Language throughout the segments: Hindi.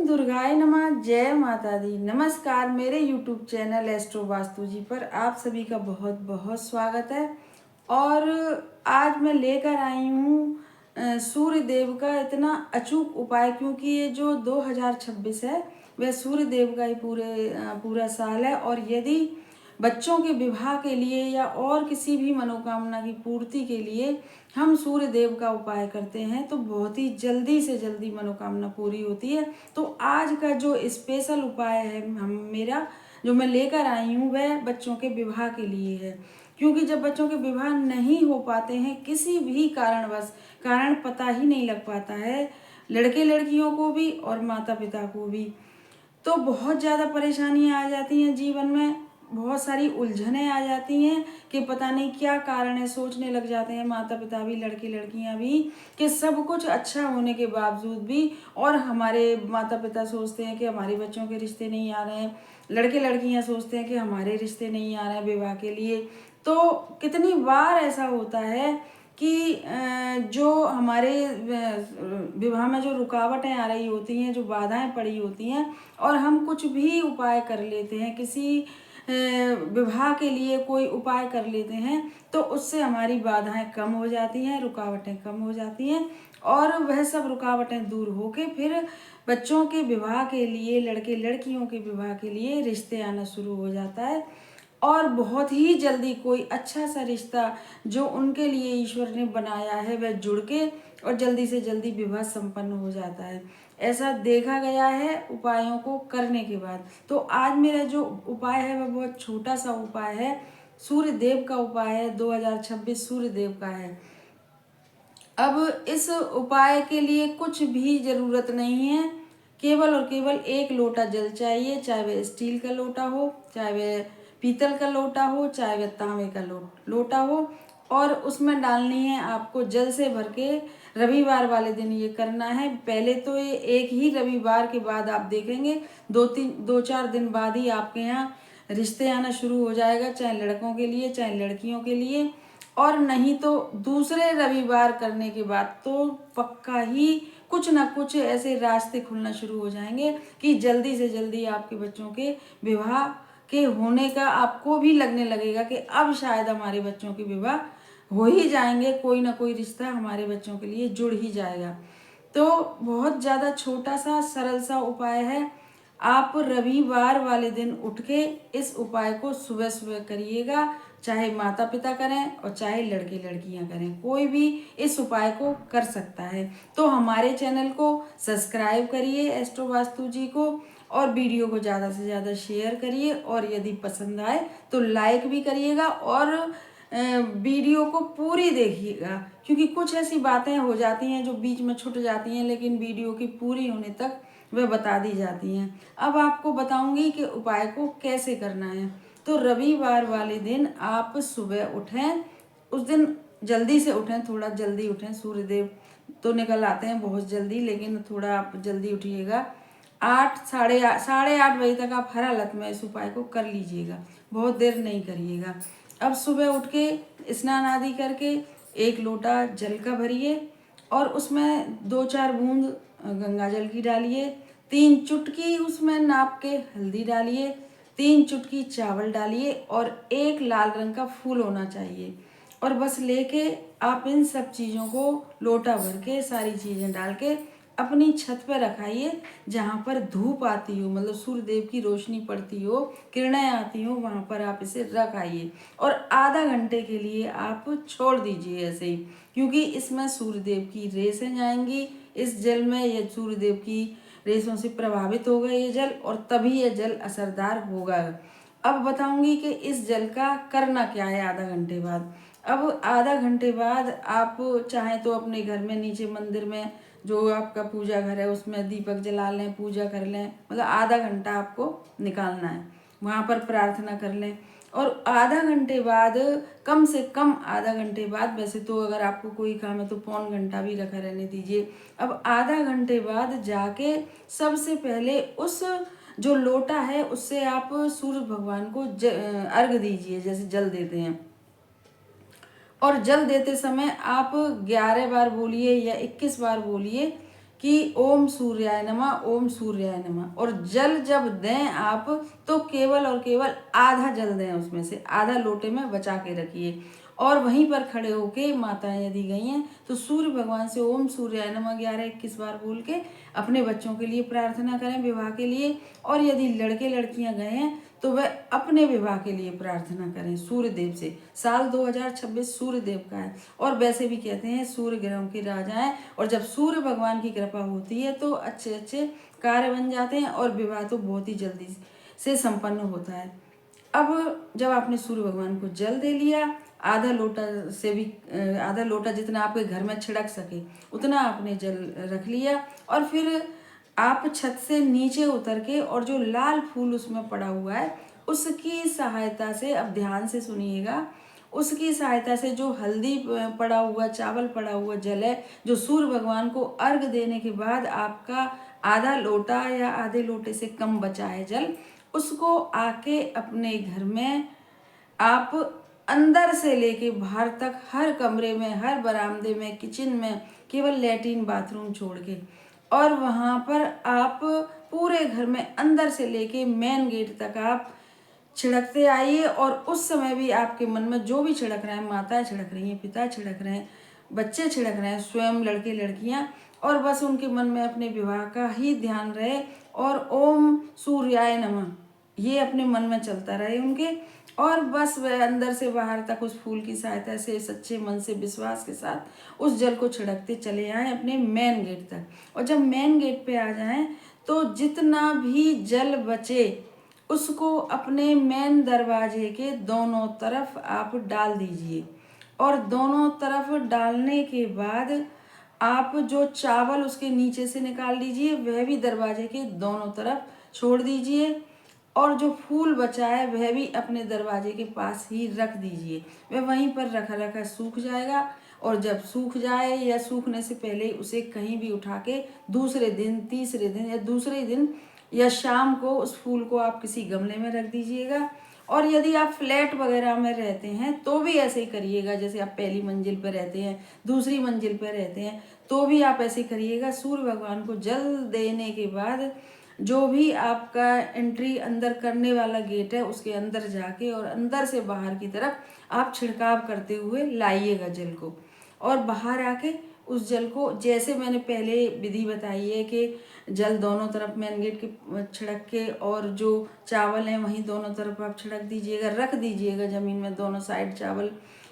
दुर्गाय नमः। जय माता दी। नमस्कार, मेरे YouTube चैनल एस्ट्रो वास्तु जी पर आप सभी का बहुत बहुत स्वागत है। और आज मैं लेकर आई हूँ सूर्य देव का इतना अचूक उपाय, क्योंकि ये जो 2026 है वह सूर्य देव का ही पूरा साल है। और यदि बच्चों के विवाह के लिए या और किसी भी मनोकामना की पूर्ति के लिए हम सूर्य देव का उपाय करते हैं तो बहुत ही जल्दी से जल्दी मनोकामना पूरी होती है। तो आज का जो स्पेशल उपाय है मेरा जो मैं लेकर आई हूँ वह बच्चों के विवाह के लिए है। क्योंकि जब बच्चों के विवाह नहीं हो पाते हैं किसी भी कारणवश, कारण पता ही नहीं लग पाता है लड़के लड़कियों को भी और माता पिता को भी, तो बहुत ज़्यादा परेशानियां आ जाती हैं जीवन में, बहुत सारी उलझनें आ जाती हैं कि पता नहीं क्या कारण है। सोचने लग जाते हैं माता पिता भी, लड़के लड़कियां भी, कि सब कुछ अच्छा होने के बावजूद भी, और हमारे माता पिता सोचते हैं कि हमारे बच्चों के रिश्ते नहीं आ रहे हैं, लड़के लड़कियां सोचते हैं कि हमारे रिश्ते नहीं आ रहे हैं विवाह के लिए। तो कितनी बार ऐसा होता है कि जो हमारे विवाह में जो रुकावटें आ रही होती हैं, जो बाधाएं पड़ी होती हैं, और हम कुछ भी उपाय कर लेते हैं, किसी विवाह के लिए कोई उपाय कर लेते हैं तो उससे हमारी बाधाएं कम हो जाती हैं, रुकावटें कम हो जाती हैं, और वह सब रुकावटें दूर होके फिर बच्चों के विवाह के लिए, लड़के लड़कियों के विवाह के लिए रिश्ते आना शुरू हो जाता है। और बहुत ही जल्दी कोई अच्छा सा रिश्ता जो उनके लिए ईश्वर ने बनाया है वह जुड़ के और जल्दी से जल्दी विवाह संपन्न हो जाता है। ऐसा देखा गया है उपायों को करने के बाद। तो आज मेरा जो उपाय है वह बहुत छोटा सा उपाय है, सूर्य देव का उपाय है, 2026 सूर्य देव का है। अब इस उपाय के लिए कुछ भी जरूरत नहीं है, केवल और केवल एक लोटा जल चाहिए, चाहे वह स्टील का लोटा हो, चाहे वह पीतल का लोटा हो, चाहे वह तांबे का लोटा हो, और उसमें डालनी है आपको जल से भर के। रविवार वाले दिन ये करना है। पहले तो ये एक ही रविवार के बाद आप देखेंगे 2-4 दिन बाद ही आपके यहाँ रिश्ते आना शुरू हो जाएगा, चाहे लड़कों के लिए चाहे लड़कियों के लिए। और नहीं तो दूसरे रविवार करने के बाद तो पक्का ही कुछ ना कुछ ऐसे रास्ते खुलना शुरू हो जाएंगे कि जल्दी से जल्दी आपके बच्चों के विवाह के होने का आपको भी लगने लगेगा कि अब शायद हमारे बच्चों के विवाह हो ही जाएंगे, कोई ना कोई रिश्ता हमारे बच्चों के लिए जुड़ ही जाएगा। तो बहुत ज़्यादा छोटा सा सरल सा उपाय है। आप रविवार वाले दिन उठ के इस उपाय को सुबह सुबह करिएगा, चाहे माता पिता करें और चाहे लड़के लड़कियां करें, कोई भी इस उपाय को कर सकता है। तो हमारे चैनल को सब्सक्राइब करिए एस्ट्रो वास्तु जी को, और वीडियो को ज़्यादा से ज़्यादा शेयर करिए, और यदि पसंद आए तो लाइक भी करिएगा, और वीडियो को पूरी देखिएगा, क्योंकि कुछ ऐसी बातें हो जाती हैं जो बीच में छूट जाती हैं, लेकिन वीडियो की पूरी होने तक वह बता दी जाती हैं। अब आपको बताऊंगी कि उपाय को कैसे करना है। तो रविवार वाले दिन आप सुबह उठें, उस दिन जल्दी से उठें, थोड़ा जल्दी उठें। सूर्यदेव तो निकल आते हैं बहुत जल्दी, लेकिन थोड़ा आप जल्दी उठिएगा। 8 साढ़े 8 बजे तक आप हर हालत में इस उपाय को कर लीजिएगा, बहुत देर नहीं करिएगा। अब सुबह उठ के स्नान आदि करके एक लोटा जल का भरिए, और उसमें 2-4 बूंद गंगा जल की डालिए, 3 चुटकी उसमें नाप के हल्दी डालिए, 3 चुटकी चावल डालिए, और एक लाल रंग का फूल होना चाहिए। और बस लेके आप इन सब चीज़ों को लोटा भर के सारी चीज़ें डाल के अपनी छत पर रखाइए, जहाँ पर धूप आती हो, मतलब सूर्य देव की रोशनी पड़ती हो, किरणें आती हो, वहाँ पर आप इसे रखाइए। और आधा घंटे के लिए आप छोड़ दीजिए ऐसे ही, क्योंकि इसमें सूर्य देव की रेसें जाएंगी इस जल में, या सूर्य देव की रेसों से प्रभावित होगा ये जल, और तभी यह जल असरदार होगा। अब बताऊंगी कि इस जल का करना क्या है आधा घंटे बाद। अब आधा घंटे बाद आप चाहें तो अपने घर में नीचे मंदिर में जो आपका पूजा घर है उसमें दीपक जला लें, पूजा कर लें, मतलब आधा घंटा आपको निकालना है, वहाँ पर प्रार्थना कर लें। और आधा घंटे बाद, कम से कम आधा घंटे बाद, वैसे तो अगर आपको कोई काम है तो पौन घंटा भी रखा रहने दीजिए। अब आधा घंटे बाद जाके सबसे पहले उस जो लोटा है उससे आप सूर्य भगवान को अर्घ दीजिए, जैसे जल देते हैं। और जल देते समय आप 11 बार बोलिए या 21 बार बोलिए कि ओम सूर्याय नमः, ओम सूर्याय नमः। और जल जब दें आप तो केवल और केवल आधा जल दें, उसमें से आधा लोटे में बचा के रखिए। और वहीं पर खड़े होके माताएं यदि गई हैं तो सूर्य भगवान से ओम सूर्याय नमः 11-21 बार बोल के अपने बच्चों के लिए प्रार्थना करें, विवाह के लिए। और यदि लड़के लड़कियां गए हैं तो वह अपने विवाह के लिए प्रार्थना करें सूर्य देव से। साल 2026 सूर्य देव का है और वैसे भी कहते हैं सूर्य ग्रहों के राजा हैं, और जब सूर्य भगवान की कृपा होती है तो अच्छे अच्छे कार्य बन जाते हैं और विवाह तो बहुत ही जल्दी से संपन्न होता है। अब जब आपने सूर्य भगवान को जल दे लिया, आधा लोटा से भी आधा लोटा जितना आपके घर में छिड़क सके उतना आपने जल रख लिया। और फिर आप छत से नीचे उतर के और जो लाल फूल उसमें पड़ा हुआ है उसकी सहायता से, अब ध्यान से सुनिएगा, उसकी सहायता से जो हल्दी पड़ा हुआ, चावल पड़ा हुआ जल है जो सूर्य भगवान को अर्घ देने के बाद आपका आधा लोटा या आधे लोटे से कम बचा है जल, उसको आके अपने घर में आप अंदर से लेके बाहर तक हर कमरे में, हर बरामदे में, किचन में, केवल लैट्रिन बाथरूम छोड़ के, और वहाँ पर आप पूरे घर में अंदर से लेके मेन गेट तक आप छिड़कते आइए। और उस समय भी आपके मन में जो भी छिड़क रहे हैं, माताएं छिड़क रही हैं, पिता छिड़क रहे हैं, बच्चे छिड़क रहे हैं, स्वयं लड़के लड़कियां, और बस उनके मन में अपने विवाह का ही ध्यान रहे और ओम सूर्याय नमः ये अपने मन में चलता रहे उनके। और बस वह अंदर से बाहर तक उस फूल की सहायता से सच्चे मन से विश्वास के साथ उस जल को छिड़कते चले आए अपने मेन गेट तक। और जब मेन गेट पे आ जाएं तो जितना भी जल बचे उसको अपने मेन दरवाजे के दोनों तरफ आप डाल दीजिए। और दोनों तरफ डालने के बाद आप जो चावल उसके नीचे से निकाल लीजिए वह भी दरवाजे के दोनों तरफ छोड़ दीजिए। और जो फूल बचा है वह भी अपने दरवाजे के पास ही रख दीजिए, वह वहीं पर रखा रखा सूख जाएगा। और जब सूख जाए या सूखने से पहले उसे कहीं भी उठा के दूसरे दिन, तीसरे दिन या दूसरे दिन या शाम को उस फूल को आप किसी गमले में रख दीजिएगा। और यदि आप फ्लैट वगैरह में रहते हैं तो भी ऐसे ही करिएगा, जैसे आप पहली मंजिल पर रहते हैं, दूसरी मंजिल पर रहते हैं तो भी आप ऐसे करिएगा। सूर्य भगवान को जल देने के बाद जो भी आपका एंट्री अंदर करने वाला गेट है उसके अंदर जाके और अंदर से बाहर की तरफ आप छिड़काव करते हुए लाइएगा जल को। और बाहर आके उस जल को, जैसे मैंने पहले विधि बताई है कि जल दोनों तरफ मेन गेट के छिड़क के और जो चावल हैं वहीं दोनों तरफ आप छिड़क दीजिएगा, रख दीजिएगा ज़मीन में दोनों साइड चावल।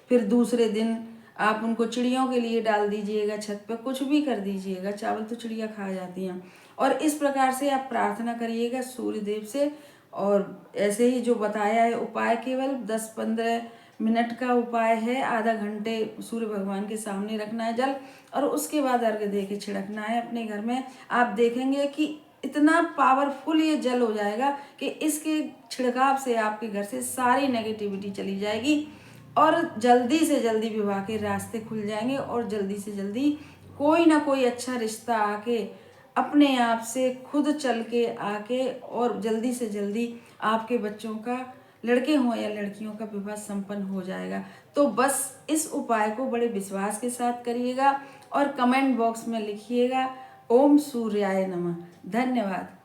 फिर दूसरे दिन आप उनको चिड़ियों के लिए डाल दीजिएगा, छत पे कुछ भी कर दीजिएगा, चावल तो चिड़िया खा जाती हैं। और इस प्रकार से आप प्रार्थना करिएगा सूर्य देव से। और ऐसे ही जो बताया है उपाय केवल 10-15 मिनट का उपाय है, आधा घंटे सूर्य भगवान के सामने रखना है जल और उसके बाद अर्घ्य दे के छिड़कना है अपने घर में। आप देखेंगे कि इतना पावरफुल ये जल हो जाएगा कि इसके छिड़काव से आपके घर से सारी नेगेटिविटी चली जाएगी और जल्दी से जल्दी विवाह के रास्ते खुल जाएंगे और जल्दी से जल्दी कोई ना कोई अच्छा रिश्ता आके अपने आप से खुद चल के आके और जल्दी से जल्दी आपके बच्चों का, लड़के हों या लड़कियों का, विवाह संपन्न हो जाएगा। तो बस इस उपाय को बड़े विश्वास के साथ करिएगा और कमेंट बॉक्स में लिखिएगा ओम सूर्याय नमः। धन्यवाद।